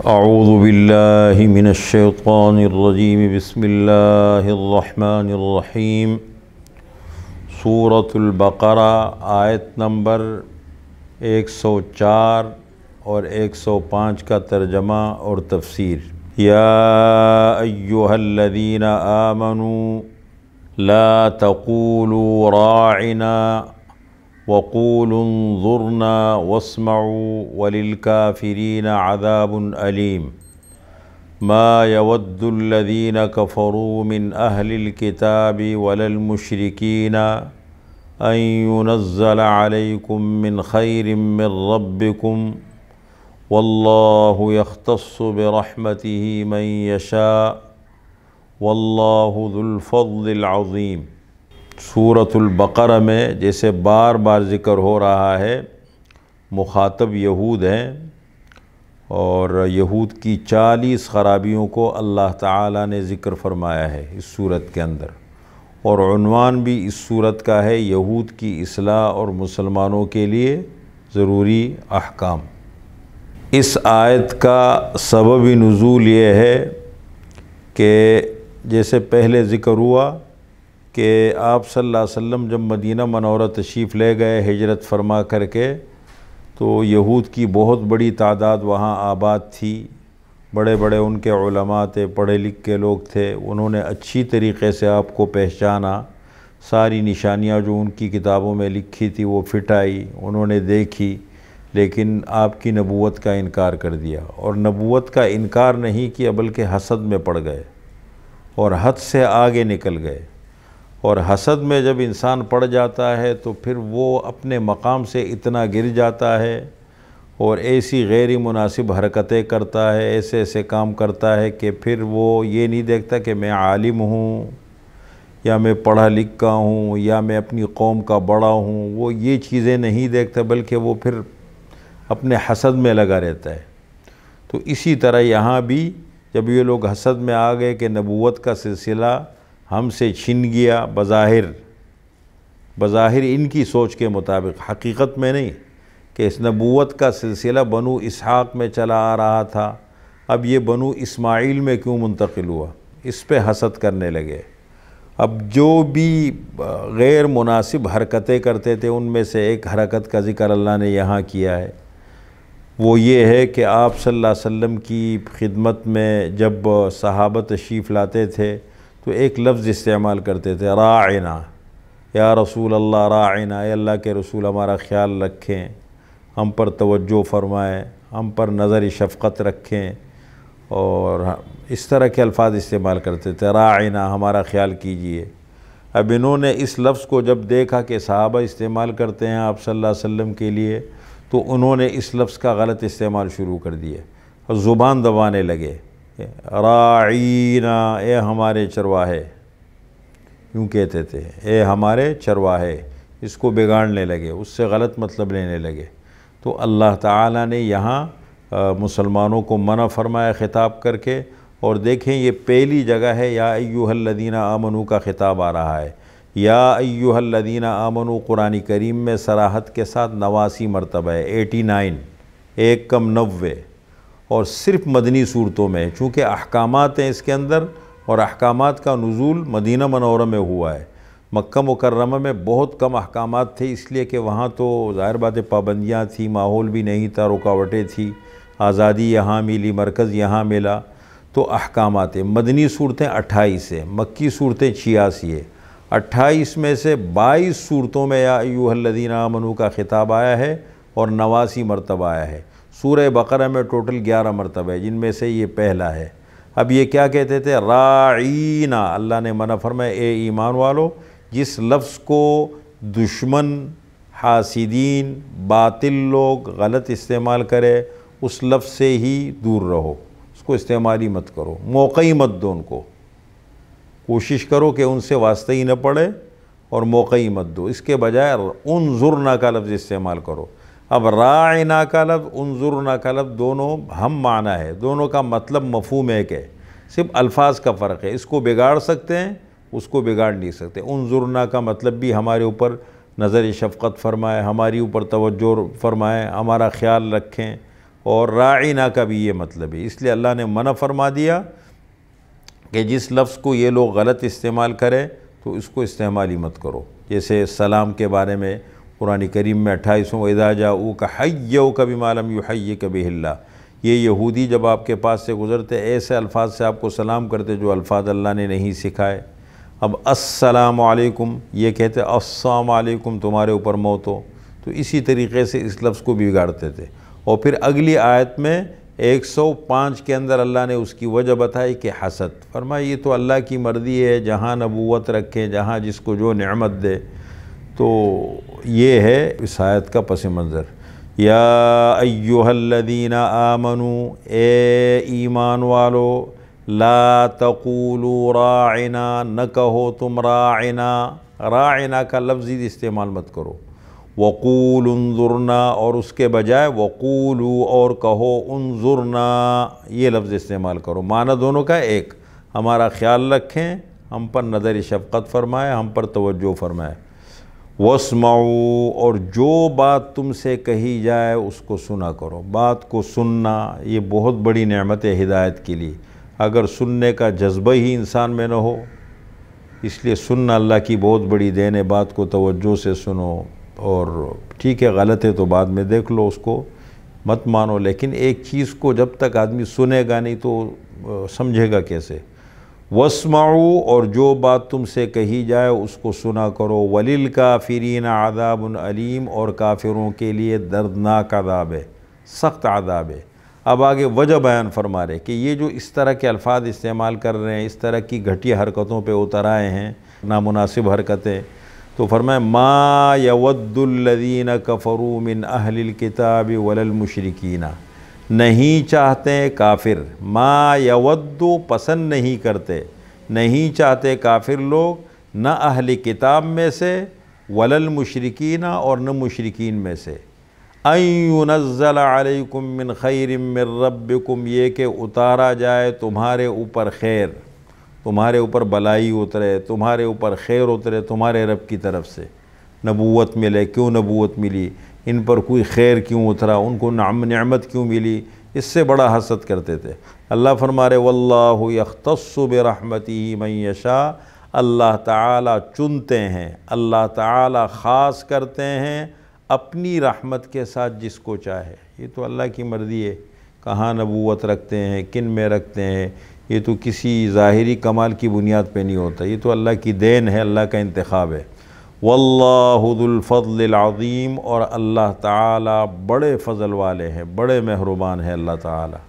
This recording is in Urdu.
اعوذ باللہ من الشیطان الرجیم بسم اللہ الرحمن الرحیم۔ سورۃ البقرہ آیت نمبر 104 اور 105 کا ترجمہ اور تفسیر۔ یا ایھا الذین آمنوا لا تقولوا راعنا وقولوا انظرنا واسمعوا وللكافرين عذاب أليم۔ ما يود الذين كفروا من أهل الكتاب ولا المشركين أن ينزل عليكم من خير من ربكم والله يختص برحمته من يشاء والله ذو الفضل العظيم۔ سورۃ البقرہ میں جیسے بار بار ذکر ہو رہا ہے، مخاطب یہود ہیں اور یہود کی 40 خرابیوں کو اللہ تعالیٰ نے ذکر فرمایا ہے اس سورت کے اندر، اور عنوان بھی اس سورت کا ہے یہود کی اصلاح اور مسلمانوں کے لیے ضروری احکام۔ اس آیت کا سبب نزول یہ ہے کہ جیسے پہلے ذکر ہوا کہ آپ صلی اللہ علیہ وسلم جب مدینہ منورہ تشریف لے گئے ہجرت فرما کر کے، تو یہود کی بہت بڑی تعداد وہاں آباد تھی، بڑے بڑے ان کے علماء تھے، پڑھے لکھ کے لوگ تھے، انہوں نے اچھی طریقے سے آپ کو پہچانا، ساری نشانیاں جو ان کی کتابوں میں لکھی تھی وہ فٹ آئی، انہوں نے دیکھی، لیکن آپ کی نبوت کا انکار کر دیا، اور نبوت کا انکار نہیں کیا بلکہ حسد میں پڑ گئے اور حد سے آگے نکل گئے، اور حسد میں جب انسان پڑ جاتا ہے تو پھر وہ اپنے مقام سے اتنا گر جاتا ہے اور ایسی غیر مناسب حرکتیں کرتا ہے، ایسے ایسے کام کرتا ہے کہ پھر وہ یہ نہیں دیکھتا کہ میں عالم ہوں یا میں پڑھا لکھا ہوں یا میں اپنی قوم کا بڑا ہوں، وہ یہ چیزیں نہیں دیکھتا بلکہ وہ پھر اپنے حسد میں لگا رہتا ہے۔ تو اسی طرح یہاں بھی جب یہ لوگ حسد میں آ گئے کہ نبوت کا سلسلہ ہم سے چھن گیا، بظاہر ان کی سوچ کے مطابق، حقیقت میں نہیں، کہ اس نبوت کا سلسلہ بنو اسحاق میں چلا آ رہا تھا، اب یہ بنو اسماعیل میں کیوں منتقل ہوا، اس پہ حسد کرنے لگے۔ اب جو بھی غیر مناسب حرکتیں کرتے تھے ان میں سے ایک حرکت کا ذکر اللہ نے یہاں کیا ہے، وہ یہ ہے کہ آپ صلی اللہ علیہ وسلم کی خدمت میں جب صحابہ تشریف لاتے تھے تو ایک لفظ استعمال کرتے تھے، راعنا، یا رسول اللہ راعنا، اے اللہ کے رسول ہمارا خیال رکھیں، ہم پر توجہ فرمائیں، ہم پر نظر شفقت رکھیں، اور اس طرح کے الفاظ استعمال کرتے تھے، راعنا، ہمارا خیال کیجئے۔ اب انہوں نے اس لفظ کو جب دیکھا کہ صحابہ استعمال کرتے ہیں آپ صلی اللہ علیہ وسلم کے لیے، تو انہوں نے اس لفظ کا غلط استعمال شروع کر دیا اور زبان دبانے لگے، راعینا، اے ہمارے چرواہے، یوں کہتے تھے، اے ہمارے چرواہے، اس کو بگاڑنے لگے، اس سے غلط مطلب لینے لگے۔ تو اللہ تعالیٰ نے یہاں مسلمانوں کو منع فرمایا خطاب کر کے، اور دیکھیں یہ پہلی جگہ ہے یا ایھا الذین آمنوا کا خطاب آ رہا ہے۔ یا ایھا الذین آمنوا قرآن کریم میں صراحت کے ساتھ 89 مرتبہ ہے، 89، 1 کم 90، اور صرف مدنی صورتوں میں، چونکہ احکامات ہیں اس کے اندر، اور احکامات کا نزول مدینہ منورہ میں ہوا ہے۔ مکہ مکرمہ میں بہت کم احکامات تھے، اس لیے کہ وہاں تو ظاہر بات پابندیاں تھیں، ماحول بھی نہیں تھا، رکاوٹیں تھیں، آزادی یہاں ملی، مرکز یہاں ملا، تو احکامات ہیں۔ مدنی صورتیں 28 ہیں، مکی صورتیں 86 ہیں۔ 28 میں سے 22 صورتوں میں یا ایھا الذین آمنوا کا خطاب آیا ہے اور 89 مرتبہ آیا ہے۔ سورہ بقرہ میں ٹوٹل 11 مرتبہ ہے، جن میں سے یہ پہلا ہے۔ اب یہ کیا کہتے تھے، راعینا، اللہ نے منع فرمایا اے ایمان والو، جس لفظ کو دشمن، حاسدین، باطل لوگ غلط استعمال کرے اس لفظ سے ہی دور رہو، اس کو استعمال ہی مت کرو، موقع ہی مت دو ان کو، کوشش کرو کہ ان سے واسطہ ہی نہ پڑے اور موقع ہی مت دو، اس کے بجائے انظرنا کا لفظ استعمال کرو۔ اب راعنا کا لفظ، انظرنا کا لفظ، دونوں ہم معنی ہے، دونوں کا مطلب مفہوم ایک ہے، صرف الفاظ کا فرق ہے، اس کو بگاڑ سکتے ہیں، اس کو بگاڑ نہیں سکتے۔ انظرنا کا مطلب بھی ہمارے اوپر نظر شفقت فرمائے، ہماری اوپر توجہ فرمائے، ہمارا خیال رکھیں، اور راعنا کا بھی یہ مطلب ہے۔ اس لیے اللہ نے منع فرما دیا کہ جس لفظ کو یہ لوگ غلط استعمال کرے تو اس کو استعمال ہی مت کرو۔ جیسے سلام کے بارے میں قرآن کریم میں 28 وَإِذَا جَاءُوكَ حَيَّوْكَ بِمَا لَمْ يُحَيِّكَ بِهِ اللَّهُ، یہ یہودی جب آپ کے پاس سے گزرتے ایسے الفاظ سے آپ کو سلام کرتے جو الفاظ اللہ نے نہیں سکھائے۔ اب السلام علیکم یہ کہتے السلام علیکم تمہارے اوپر موت ہو، تو اسی طریقے سے اس لفظ کو بگاڑتے تھے۔ اور پھر اگلی آیت میں 105 کے اندر اللہ نے اس کی وجہ بتائی کہ حسد، فرمایا یہ تو اللہ کی مرضی ہے، جہاں نبوت رکھے، جہاں جس کو جو نعمت دے۔ تو یہ ہے اس آیت کا پس منظر۔ یا ایہا الذین آمنوا، اے ایمان والو، لا تقولوا راعنا، نہ کہو تم راعنا، راعنا کا لفظی استعمال مت کرو۔ وقولوا انظرنا، اور اس کے بجائے وقولوا اور کہو انظرنا، یہ لفظ استعمال کرو۔ معنی دونوں کا ایک، ہمارا خیال رکھیں، ہم پر نظر شفقت فرمائے، ہم پر توجہ فرمائے۔ واسمعوا، اور جو بات تم سے کہی جائے اس کو سنا کرو۔ بات کو سننا یہ بہت بڑی نعمت ہے ہدایت کے لیے، اگر سننے کا جذبہ ہی انسان میں نہ ہو، اس لیے سننا اللہ کی بہت بڑی دین ہے۔ بات کو توجہ سے سنو، اور ٹھیک ہے غلط ہے تو بعد میں دیکھ لو، اس کو مت مانو، لیکن ایک چیز کو جب تک آدمی سنے گا نہیں تو سمجھے گا کیسے۔ واسمعوا، اور جو بات تم سے کہی جائے اس کو سنا کرو۔ وللکافرین عذاب علیم، اور کافروں کے لیے دردناک عذاب ہے، سخت عذاب ہے۔ اب آگے وجہ بیان فرما رہے کہ یہ جو اس طرح کے الفاظ استعمال کر رہے ہیں، اس طرح کی گھٹیا حرکتوں پہ اتر آئے ہیں، نامناسب حرکتیں، تو فرمائے ما یود الذین کفروا من اہل الکتاب ولا المشرکین، نہیں چاہتے کافر، ما یود پسند نہیں کرتے، نہیں چاہتے کافر لوگ، نہ اہل کتاب میں سے، ولا المشرکین اور نہ مشرکین میں سے، ان ینزل علیکم من خیر من ربکم، یہ کہ اتارا جائے تمہارے اوپر خیر، تمہارے اوپر بلائی اترے، تمہارے اوپر خیر اترے تمہارے رب کی طرف سے، نبوت ملے، کیوں نبوت ملی، ان پر کوئی خیر کیوں اترا، ان کو نعمت کیوں ملی، اس سے بڑا حسد کرتے تھے۔ اللہ فرما رہے واللہ یختص برحمتہ من یشاء، اللہ تعالیٰ چنتے ہیں، اللہ تعالیٰ خاص کرتے ہیں اپنی رحمت کے ساتھ جس کو چاہے۔ یہ تو اللہ کی مرضی ہے، کہاں نبوت رکھتے ہیں، کن میں رکھتے ہیں، یہ تو کسی ظاہری کمال کی بنیاد پہ نہیں ہوتا، یہ تو اللہ کی دین ہے، اللہ کا انتخاب ہے۔ واللہ ذو الفضل العظیم، اور اللہ تعالیٰ بڑے فضل والے ہیں، بڑے مہربان ہیں اللہ تعالیٰ۔